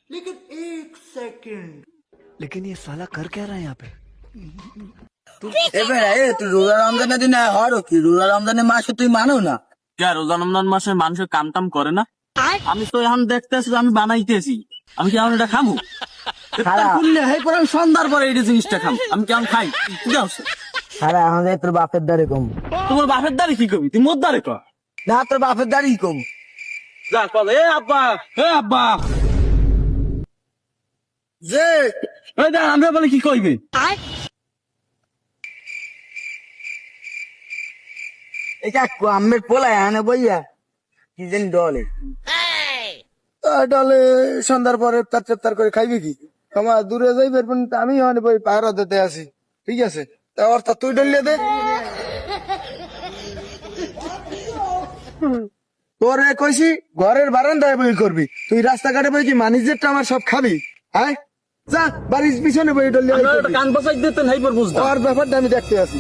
लेकिन एक सेकंड लेकिन ये साला कर क्या रहा है यहाँ पे? এবার তুই রোজা রমজানের দিনে হরো কি রোজা রমজানের মাসে তুই মানো না কে রোজা রমজান মাসে মানুষের কাম টাম করে না? আমি তো এখন দেখতেছি আমি বানাইতেছি, আমি কি এখন এটা খামু? খুললে হে করে আমি সন্ধ্যার পরে এই জিনিসটা খাম, আমি কেমন খাই? আরে আমাদের তোর বাপের দাড়ি কম তোমার বাপের দাঁড়ি কি কবি, তুই মোর দাঁড়ে ক না তোর বাপের দাড়ি কম যা কল। এ আব্বা, এ আব্বা, যে এই দেখ আমরা বলে কি কইবে? এটা আমের পোলায় আনে বইয়া কি জানি ডলে ডলে সন্ধ্যার পরে তার করে খাইবে কি আমার দূরে যাইবে আমি বই পাহারা দিতে আসি ঠিক আছে তা অর্থাৎ তুই ডলিয়ে দে তোরে কইছি ঘরের বারান্দায় বই করবি তুই রাস্তাঘাটে বই কি মানিজেরটা আমার সব খাবি হ্যাঁ যা বাড়ির পিছনে বই ডলিয়ে কান বসাই দিতেন, হেই পর বুঝতাম। আর ব্যাপারটা আমি দেখতে আসি